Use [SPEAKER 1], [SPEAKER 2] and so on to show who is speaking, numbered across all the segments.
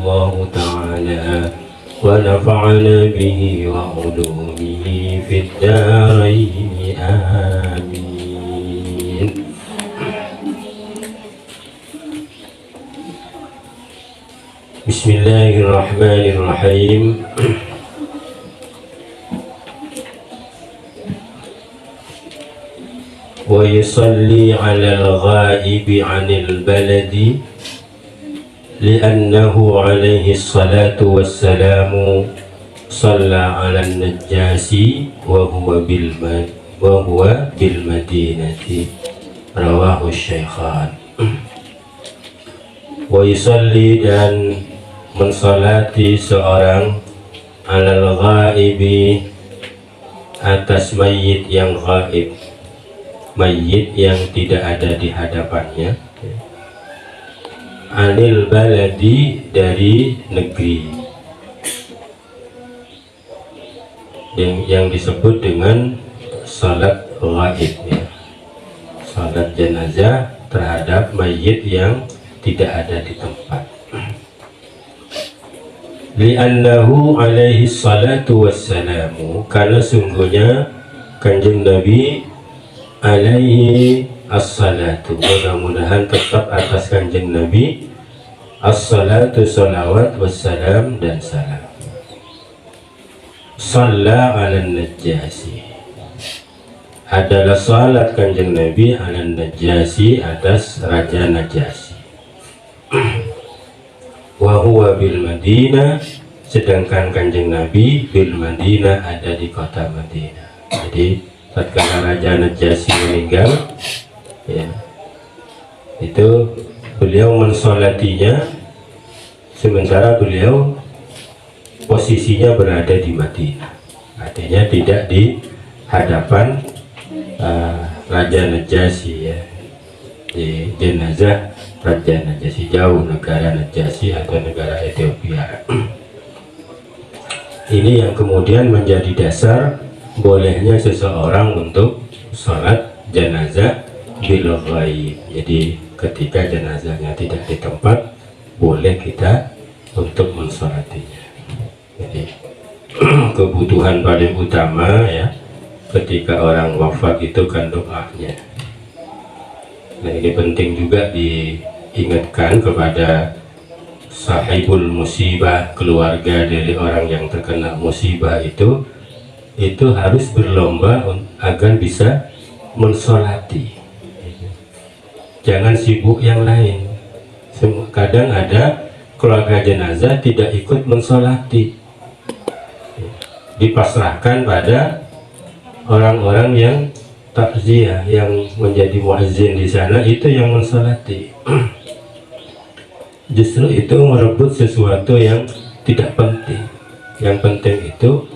[SPEAKER 1] الله تعالى ونفعنا به وعلومه في الدارين آمين. بسم الله الرحمن الرحيم. ويصلي على الغائب عن البلد لأنه عليه الصلاة والسلام صلى على النجاشي وهو بالمدينة رواه الشيخان. ويصلي dan mensolati seorang alal ghaibi atas mayit yang ghaib, mayit yang tidak ada di hadapannya, anil baladi dari negeri, yang disebut dengan salat ghaib, ya. Salat jenazah terhadap mayit yang tidak ada di tempat. Li'annahu alaihi salatu wassalamu, karena sungguhnya kanjeng Nabi alaihi as-salatu, mudah-mudahan tetap atas kanjeng Nabi as-salatu, salawat, wassalam dan salam, shalla ala najasi, adalah salat kanjeng Nabi ala najasi, atas Raja Najasi. Wa huwa bil Madinah, sedangkan kanjeng Nabi bil Madinah, ada di kota Madinah. Jadi tatkala Raja Najasi meninggal, ya, itu beliau mensolatinya sementara beliau posisinya berada di Madinah, artinya tidak di hadapan Raja Najasi, ya, di jenazah Raja Najasi, jauh negara Najasi atau negara Ethiopia. Ini yang kemudian menjadi dasar bolehnya seseorang untuk sholat jenazah bil ghaib. Jadi ketika jenazahnya tidak di tempat, boleh kita untuk mensolatinya. Jadi kebutuhan paling utama, ya, ketika orang wafat itu kan doanya. Nah, ini penting juga diingatkan kepada sahibul musibah, keluarga dari orang yang terkena musibah itu harus berlomba agar bisa mensolati. Jangan sibuk yang lain. Kadang ada keluarga jenazah tidak ikut mensolati, dipasrahkan pada orang-orang yang takziah, yang menjadi muazzin di sana, itu yang mensolati. Justru itu merebut sesuatu yang tidak penting. Yang penting itu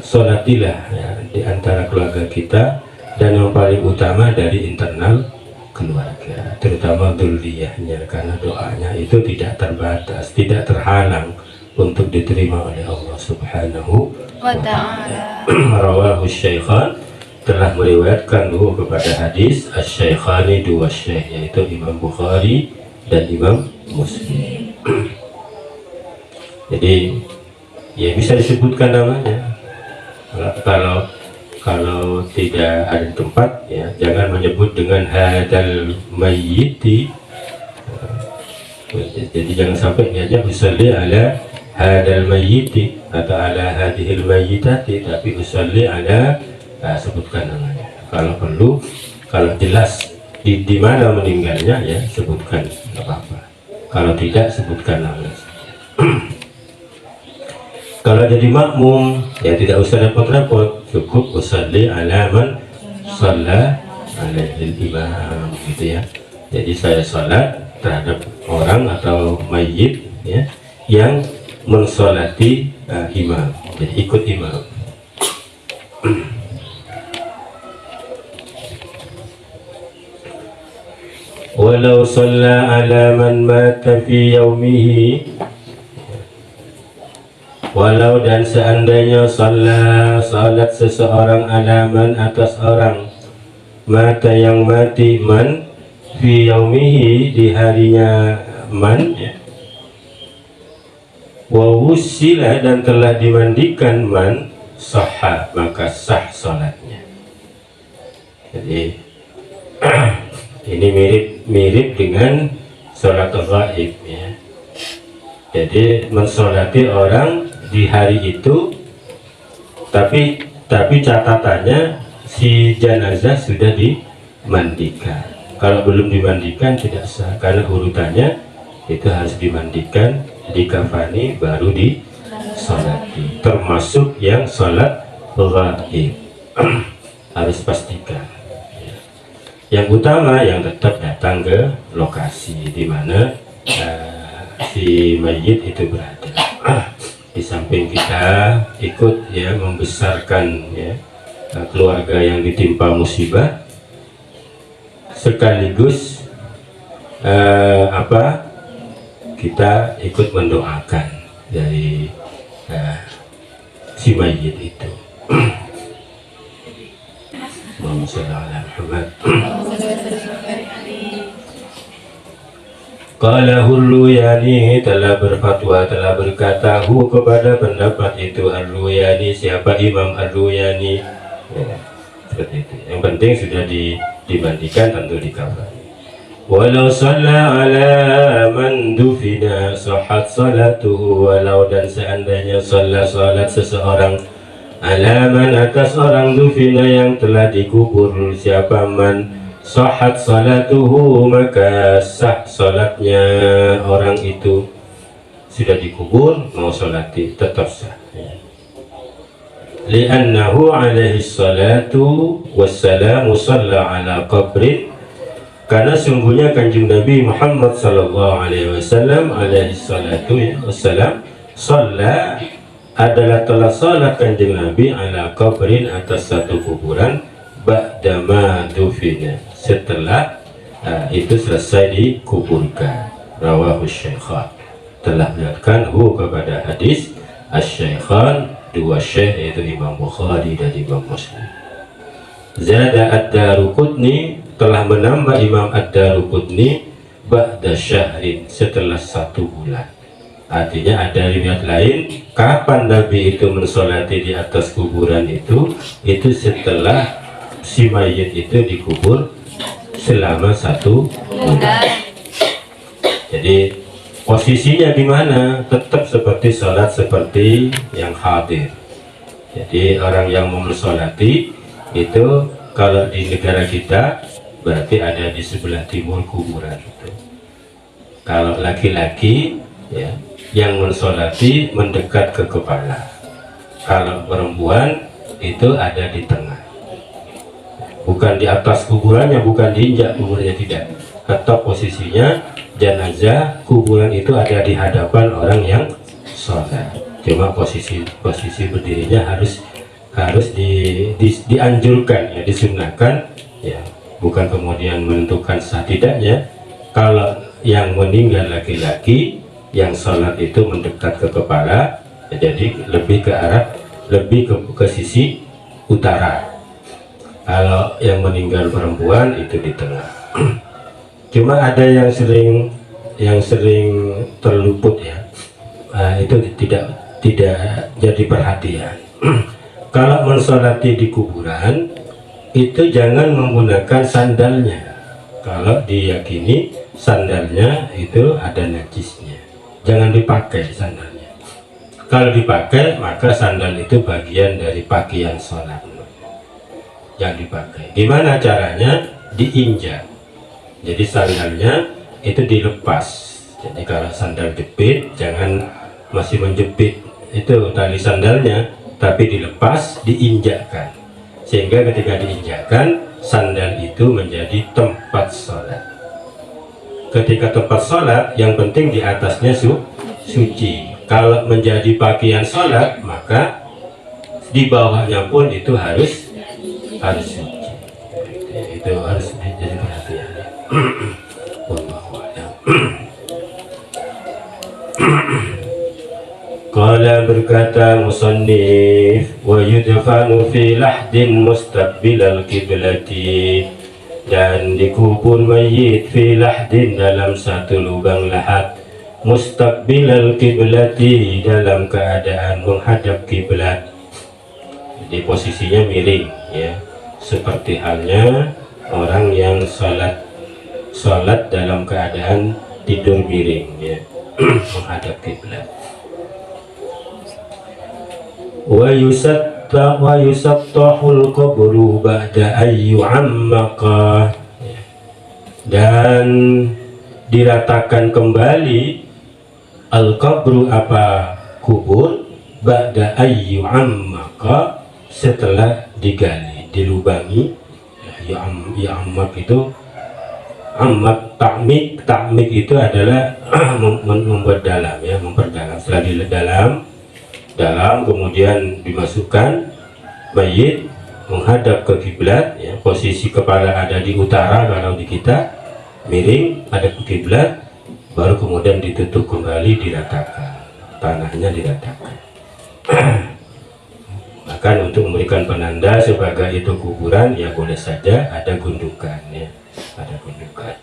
[SPEAKER 1] solatilah, ya, di antara keluarga kita, dan yang paling utama dari internal keluarga, terutama dzurriyyahnya, karena doanya itu tidak terbatas, tidak terhalang untuk diterima oleh Allah Subhanahu wa ta'ala. Rawahu Syaikhan, telah meriwayatkan kepada hadis asy-Syaikhani, dua syekh, yaitu Imam Bukhari dan Imam Muslim. Jadi ya bisa disebutkan namanya. Kalau tidak ada tempat, ya, jangan menyebut dengan hadal mayyiti. Jadi jangan sampai aja usalli ala hadal mayyiti atau ala hadhil mayyitati, tapi usalli ala, sebutkan namanya. Kalau perlu, kalau jelas di mana meninggalnya, ya, sebutkan, nggak apa-apa. Kalau tidak, sebutkan namanya. Kalau jadi makmum, ya tidak usah repot-repot, cukup usalli ala man shalla alaihil imam, gitu, ya. Jadi saya salat terhadap orang atau mayit, ya, yang mensolati imam, jadi ikut imam. Walau shalla ala man mata fi yaumihi, walau dan seandainya salat seseorang alaman atas orang mata yang mati, man fi yaumihi, di harinya man, ya, wa wusila dan telah dimandikan man sahha maka sah salatnya. Jadi ini mirip dengan salat ghaib ya. Jadi mensolati orang di hari itu, tapi catatannya si jenazah sudah dimandikan. Kalau belum dimandikan tidak sah, karena urutannya itu harus dimandikan, dikafani, baru disolati. Termasuk yang sholat ghaib harus pastikan. Yang utama yang tetap datang ke lokasi di mana si mayit itu berada. Di samping kita ikut ya membesarkan ya keluarga yang ditimpa musibah, sekaligus kita ikut mendoakan dari si mayit itu. Allahumma shalli ala Muhammad. Qala Hurluyani telah berfatwa, telah berkata kepada pendapat itu Ar-Ruyani. Siapa Imam Ar-Ruyani? Ya, seperti itu. Yang penting sudah dimandikan, tentu dikafani. Walau shalla ala man dufina sahhat salatuhu, walau dan seandainya salat seseorang ala man atas orang dufina yang telah dikubur, siapa man sahhat salatuhu maka sah salatnya orang itu. Sudah dikubur mau salati tetap sah ya. Li'annahu alaihi salatu wassalamu shalla ala qabrin, karena sungguhnya kanjeng Nabi Muhammad sallallahu alaihi wasallam alaihi salatu wassalam shalla adalah telah salat kanjeng Nabi ala qabrin atas satu kuburan ba'dama dufina setelah itu selesai dikuburkan. Rawahu Syaikhan, telah melihatkan kepada hadis Asy-Syaikhan, dua syekh yaitu Imam Bukhari dan Imam Muslim. Zada Ad-Daruqutni, telah menambah Imam Ad-Daruqutni ba'da syahrin setelah 1 bulan. Artinya ada riwayat lain kapan Nabi itu mensolati di atas kuburan itu setelah si mayit itu dikubur selama 1 bulan. Jadi posisinya di mana? Tetap seperti sholat seperti yang hadir. Jadi orang yang mau mensolati itu kalau di negara kita berarti ada di sebelah timur kuburan itu. Kalau laki-laki ya, yang mensolati mendekat ke kepala. Kalau perempuan itu ada di tengah. Bukan di atas kuburannya, bukan diinjak kuburnya, tidak. Tetap posisinya jenazah kuburan itu ada di hadapan orang yang sholat. Cuma posisi berdirinya harus dianjurkan ya, disunahkan ya, bukan kemudian menentukan sah tidaknya. Kalau yang meninggal laki-laki yang sholat itu mendekat ke kepala ya, jadi lebih ke sisi utara. Kalau yang meninggal perempuan itu di tengah. Cuma ada yang sering terluput ya, itu tidak jadi perhatian. Kalau mensolati di kuburan itu jangan menggunakan sandalnya. Kalau diyakini sandalnya itu ada najisnya, jangan dipakai sandalnya. Kalau dipakai maka sandal itu bagian dari pakaian sholat yang dipakai. Gimana caranya? Diinjak. Jadi sandalnya itu dilepas. Jadi kalau sandal jepit jangan masih menjepit itu tali sandalnya, tapi dilepas, diinjakkan, sehingga ketika diinjakkan sandal itu menjadi tempat sholat. Ketika tempat sholat yang penting di atasnya suci. Kalau menjadi pakaian sholat maka di bawahnya pun itu harus suci. Itu harus jadi perhatian. Qala berkata musannif wa yudfanu fi lahdin mustaqbilal kiblati, dan dikubur mayit fi lahdin dalam satu lubang lahat mustaqbilal kiblati, dalam keadaan menghadap kiblat. Jadi posisinya miring ya, seperti halnya orang yang sholat dalam keadaan tidur miring ya, menghadap kiblat. Wa yusattahul qabru ba'da ayyu'ammaqa, dan diratakan kembali al-qabru apa kubur, ba'da ayyu'ammaqa, setelah digali, dilubangi. Ya'ammak itu ammak, takmik itu adalah membuat dalam ya, memperdalam. Setelah di dalam kemudian dimasukkan mayit menghadap ke kiblat ya, posisi kepala ada di utara kalau di kita, miring ada ke kiblat, baru kemudian ditutup kembali, diratakan, tanahnya diratakan. Bahkan untuk memberikan penanda sebagai itu kuburan ya boleh saja ada gundukan ya, ada gundukan.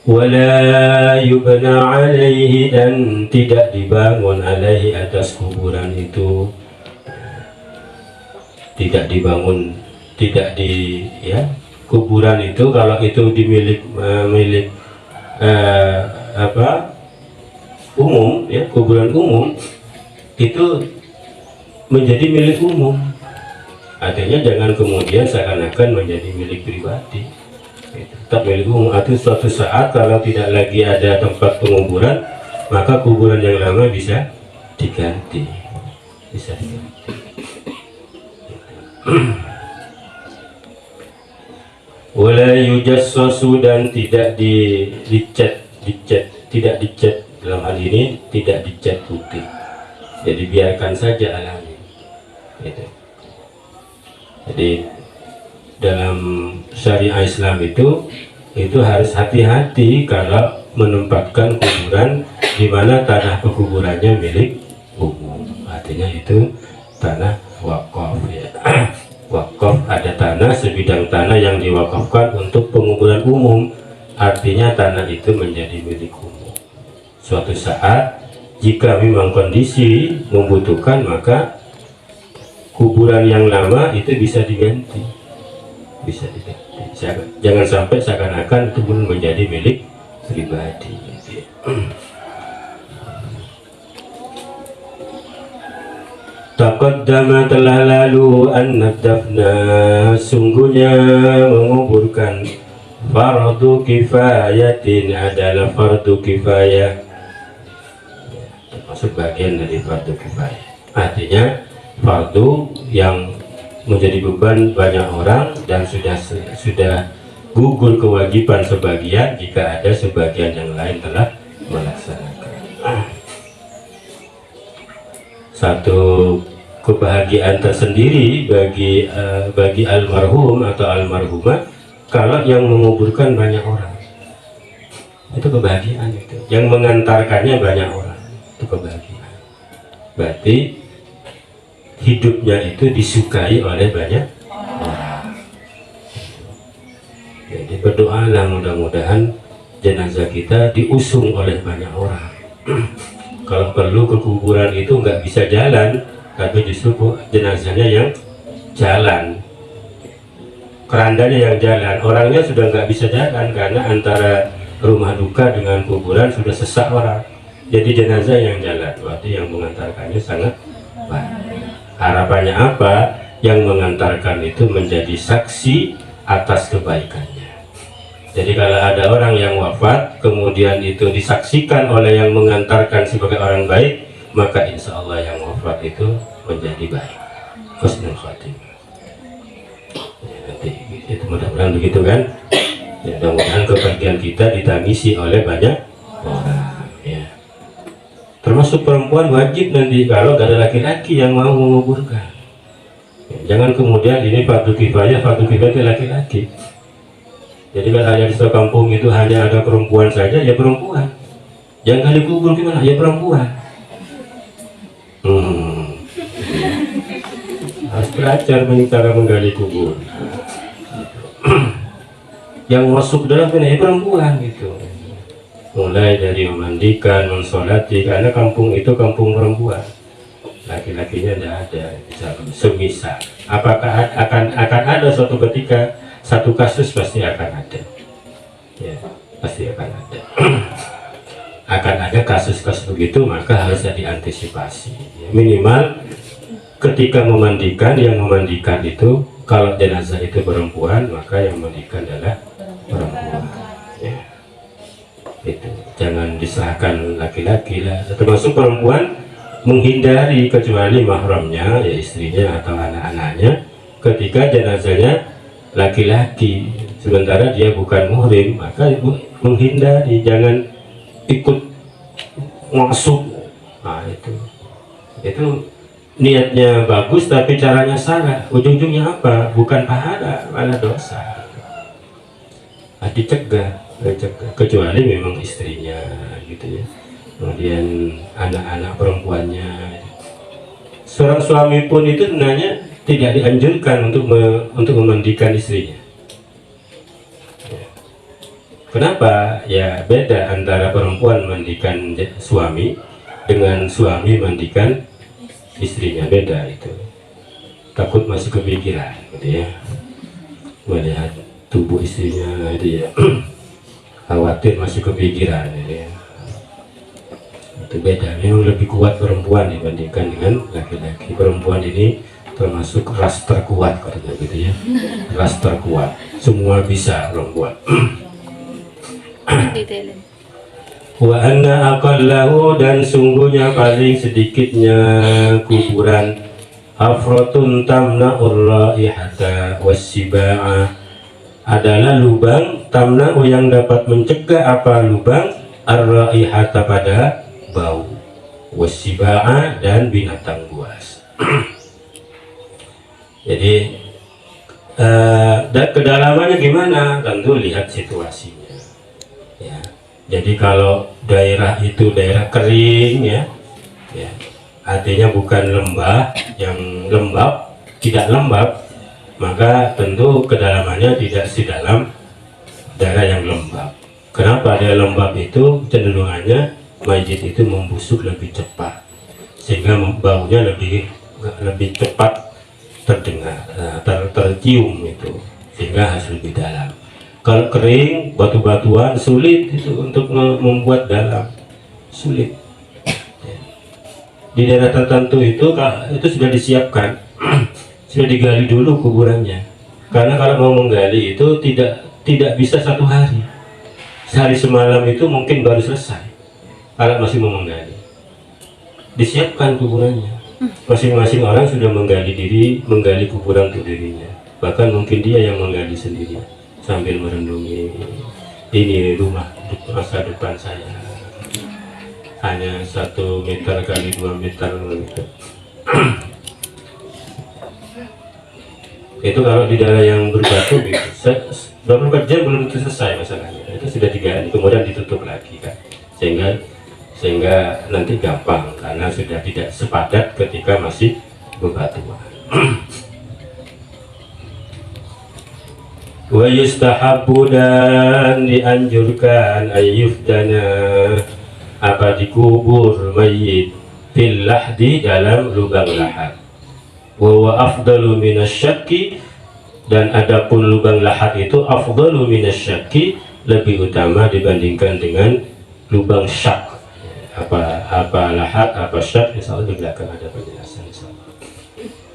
[SPEAKER 1] Wala yubna alaihi, dan tidak dibangun alaihi, atas kuburan itu, tidak dibangun, tidak di ya, kuburan itu kalau itu milik umum ya, kuburan umum itu menjadi milik umum. Artinya jangan kemudian seakan-akan menjadi milik pribadi. Tetap milik umum. Artinya suatu saat kalau tidak lagi ada tempat penguburan, maka kuburan yang lama bisa diganti, bisa diganti. Wala yujassasu, dan tidak dicat, tidak dicat, dalam hal ini tidak dicat putih, jadi biarkan saja alami gitu. Jadi dalam syariah Islam itu harus hati-hati kalau menempatkan kuburan di mana tanah pekuburannya milik umum. Artinya itu tanah wakaf ya. Wakaf, ada tanah, sebidang tanah yang diwakafkan untuk penguburan umum, artinya tanah itu menjadi milik umum. Suatu saat jika memang kondisi membutuhkan, maka kuburan yang lama itu bisa diganti, bisa diganti. Jangan sampai seakan-akan itu pun menjadi milik pribadi. Taqaddama, telah lalu, an-dafna, sungguhnya menguburkan, fardu kifayatin, adalah fardu kifayah, termasuk bagian dari fardu kifayah. Artinya fardu yang menjadi beban banyak orang dan sudah gugur kewajiban sebagian jika ada sebagian yang lain telah melaksanakan. Satu kebahagiaan tersendiri bagi almarhum atau almarhumah kalau yang menguburkan banyak orang, itu kebahagiaan. Itu yang mengantarkannya banyak orang, itu kebahagiaan. Berarti hidupnya itu disukai oleh banyak orang. Jadi berdoalah mudah-mudahan jenazah kita diusung oleh banyak orang. Kalau perlu ke kuburan itu nggak bisa jalan, tapi justru jenazahnya yang jalan, kerandanya yang jalan, orangnya sudah nggak bisa jalan karena antara rumah duka dengan kuburan sudah sesak orang. Jadi jenazah yang jalan, berarti yang mengantarkannya sangat banyak. Harapannya apa? Yang mengantarkan itu menjadi saksi atas kebaikannya. Jadi kalau ada orang yang wafat kemudian itu disaksikan oleh yang mengantarkan sebagai orang baik, maka insya Allah yang wafat itu menjadi baik, husnul khatimah. Ya, nanti itu mudah-mudahan begitu kan. Ya, mudah-mudahan kebahagiaan kita ditangisi oleh banyak orang ya. Termasuk perempuan wajib nanti kalau gak ada laki-laki yang mau menguburkan ya, jangan kemudian ini fardu kifayah itu laki-laki. Jadi kalau hanya di kampung itu hanya ada perempuan saja, ya perempuan. Yang kali kubur gimana? Ya perempuan. Harus belajar cara menggali kubur. Yang masuk dalam ya perempuan gitu. mulai dari memandikan, mensolati, karena kampung itu kampung perempuan, laki-lakinya tidak ada. Semisal apakah akan ada suatu ketika satu kasus, pasti akan ada, ya, pasti akan ada. Akan ada kasus-kasus begitu, maka harus diantisipasi, ya, minimal ketika memandikan, yang memandikan itu kalau jenazah itu perempuan, maka yang memandikan adalah perempuan, ya. Itu jangan diserahkan laki-laki lah, termasuk perempuan menghindari kecuali mahramnya, ya istrinya atau anak-anaknya, ketika jenazahnya laki-laki sementara dia bukan muhrim, maka ibu menghindari, jangan ikut masuk. Nah itu niatnya bagus tapi caranya salah, ujung-ujungnya apa? Bukan pahala, malah dosa. Nah, dicegah, kecuali memang istrinya gitu ya, kemudian anak-anak perempuannya. Seorang suami pun itu sebenarnya tidak dianjurkan untuk memandikan istrinya. Kenapa? Ya beda antara perempuan mandikan suami dengan suami mandikan istrinya, beda itu. Takut masih kepikiran gitu ya, melihat tubuh istrinya itu ya. Khawatir masih kepikiran ya. Itu beda, memang lebih kuat perempuan dibandingkan dengan laki-laki. Perempuan ini termasuk ras terkuat katanya gitu ya, ras terkuat, semua bisa perempuan. Wa anna aqallahu, dan sungguhnya paling sedikitnya kuburan, afratun tamna'ur raihata wassiba'a, adalah lubang tamna'u yang dapat mencegah apa lubang, ar-raihata pada bau, wassiba'a dan binatang buas. Jadi dan kedalamannya gimana? Tentu lihat situasinya. Ya, jadi kalau daerah itu daerah kering ya, artinya bukan lembah yang lembab, tidak lembab, maka tentu kedalamannya tidak sedalam daerah yang lembab. Kenapa dia lembab? Itu cenderungannya mayit itu membusuk lebih cepat, sehingga baunya lebih cepat terdengar, tercium itu, sehingga harus lebih dalam. Kalau kering, batu-batuan, sulit itu untuk membuat dalam, sulit. Di daerah tertentu itu sudah disiapkan, sudah digali dulu kuburannya. Karena kalau mau menggali itu tidak bisa satu hari, sehari semalam itu mungkin baru selesai. Kalau masih mau menggali, disiapkan kuburannya. Masing-masing orang sudah menggali kuburan untuk dirinya. Bahkan mungkin dia yang menggali sendiri, sambil merenungi, ini rumah masa depan saya, hanya 1 meter kali 2 meter gitu. Itu kalau di daerah yang berbatu gitu, 24 jam belum selesai masalahnya, itu sudah digali kemudian ditutup lagi kan, sehingga nanti gampang karena sudah tidak sepadat ketika masih berbatuan. Wa yustahabbu, dan dianjurkan ayyufdana, apa dikubur mayit fil lahdi, dalam lubang lahat. Wa afdalu minasyakki, dan adapun lubang lahat itu afdalu minasyakki, lebih utama dibandingkan dengan lubang syak. Apa lahat, apa syak, insyaallah di belakang ada penjelasan.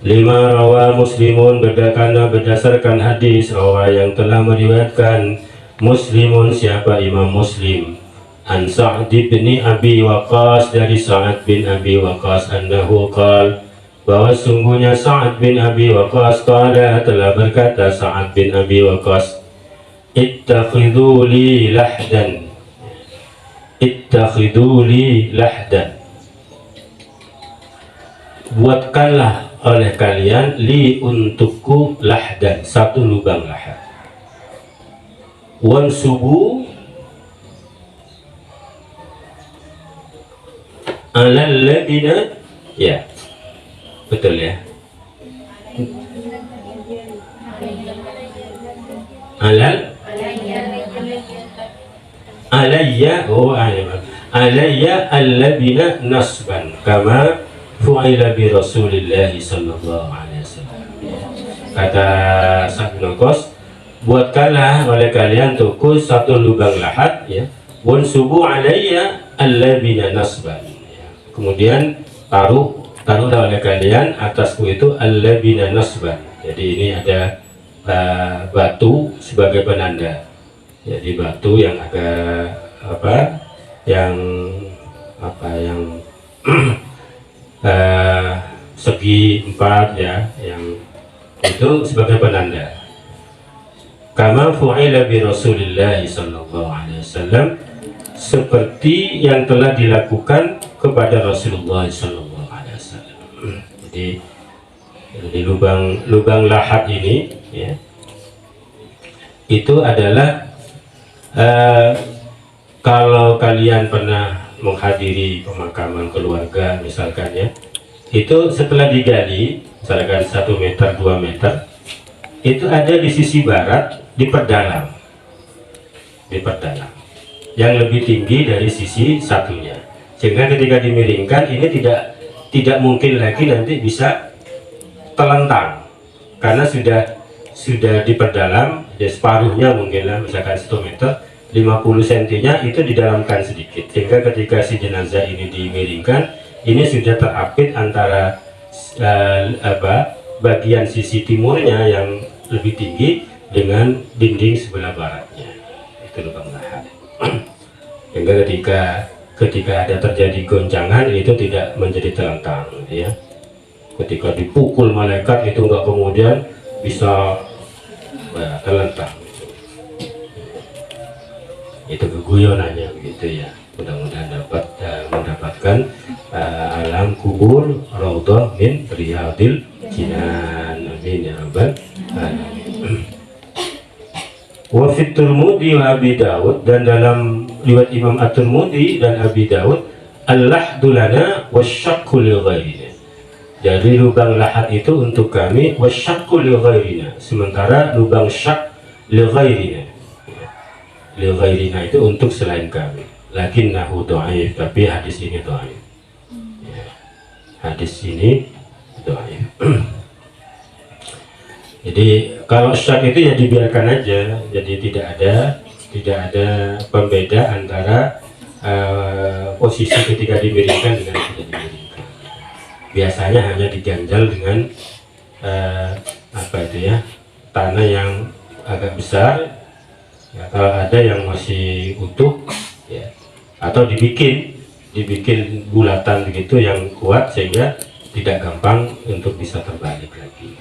[SPEAKER 1] Lima rawa Muslimun, berdasarkan hadis rawa yang telah meriwayatkan Muslimun, siapa Imam Muslim, an Sa'd bin Abi Waqqas, dari Sa'ad bin Abi Waqqas, annahu qala, bahwa sungguhnya Sa'ad bin Abi Waqqas qala, telah berkata Sa'ad bin Abi Waqqas, ittakhidhu li lahdan, ittakhidhu li lahdan, buatkanlah oleh kalian li untukku lahdan, 1 lubang lahat, wansubu alal ladina, ya betul ya, alal alayya alayya allabina nasban kama fu'ila bi Rasulillah sallallahu alaihi wasallam. Kata Sa'd bin Waqqas, buatkanlah oleh kalian tuku satu lubang lahat, ya, wan subu alayya allabina nasban, ya. Kemudian taruhlah oleh kalian atasku itu allabina nasban. Jadi ini ada batu sebagai penanda. Jadi batu yang agak yang segi 4, ya, yang itu sebagai penanda. Kama fu'ila bi Rasulillah sallallahu alaihi wasallam, seperti yang telah dilakukan kepada Rasulullah sallallahu alaihi wasallam. Jadi lubang lahat ini, ya, itu adalah kalau kalian pernah menghadiri pemakaman keluarga misalkan, ya, itu setelah digali misalkan 1 meter 2 meter, itu ada di sisi barat diperdalam yang lebih tinggi dari sisi satunya, sehingga ketika dimiringkan ini tidak mungkin lagi nanti bisa telentang karena sudah diperdalam, ya, separuhnya mungkin lah, misalkan 1 meter 50 cm-nya itu didalamkan sedikit, sehingga ketika si jenazah ini dimiringkan, ini sudah terapit antara bagian sisi timurnya yang lebih tinggi dengan dinding sebelah baratnya. Itu lubang lahat. Sehingga ketika ada terjadi goncangan itu tidak menjadi telentang, ya. Ketika dipukul malaikat itu enggak kemudian bisa telentang. Itu keguyonannya begitu, ya. Mudah-mudahan dapat mendapatkan alam kubur raudhah min riyadil jinan. Amin ya rabbal alamin. Wa fit Tirmidzi wa Abi Dawud, dan dalam riwayat Imam At-Tirmidzi dan Abi Dawud, al-lahdu lana wasyaqqu li ghairina. Jadi lubang lahat itu untuk kami, wasyaqqu li ghairina, sementara lubang syak li ghairina. Li ghairina itu untuk selain kami. Lakinnahu dhaif, tapi hadis ini dhaif. Ya, hadis ini dhaif. Jadi kalau syak itu ya dibiarkan aja, jadi tidak ada pembeda antara posisi ketika dimiringkan dengan tidak dimiringkan. Biasanya hanya diganjal dengan tanah yang agak besar, ya, kalau ada yang masih utuh, ya, atau dibikin bulatan begitu yang kuat sehingga tidak gampang untuk bisa terbalik lagi.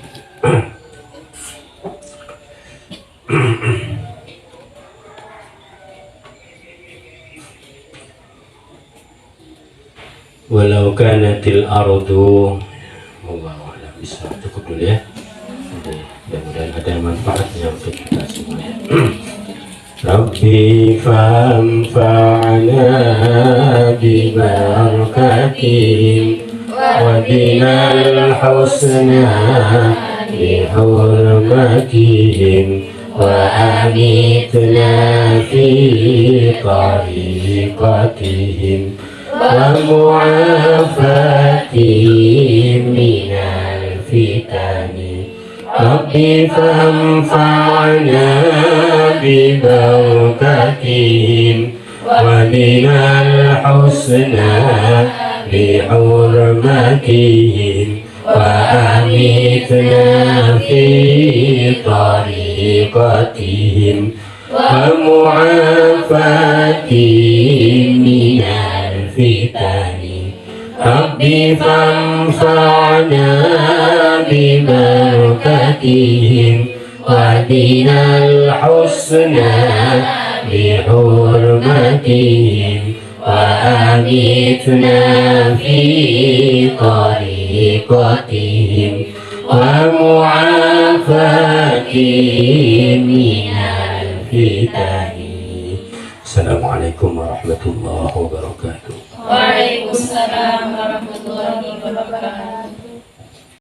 [SPEAKER 1] Walau kanatil ardu, wallahu a'lam bishawab. Cukup dulu, ya. Mudah-mudahan ada manfaatnya untuk kita semuanya. Rabbi fanfa'na bi barakatihim wa binal husna bi hurmatihim wa amitna fi tariqatihim wa mu'afatihim minal fitani. Rabbi fanfa'na bi barakatihim wa binal husna bi hurmatihim wa amitna fi tariqatihim wa mu'afatihim minal fitani. Rabbi fanfa'na bi barakatihim wa binal husna bi hurmatihim wa amitna fi tariqatihim wa mu'afatihim minal fitani. Assalamualaikum warahmatullahi wabarakatuh.
[SPEAKER 2] Waalaikumsalam warahmatullahi wabarakatuh.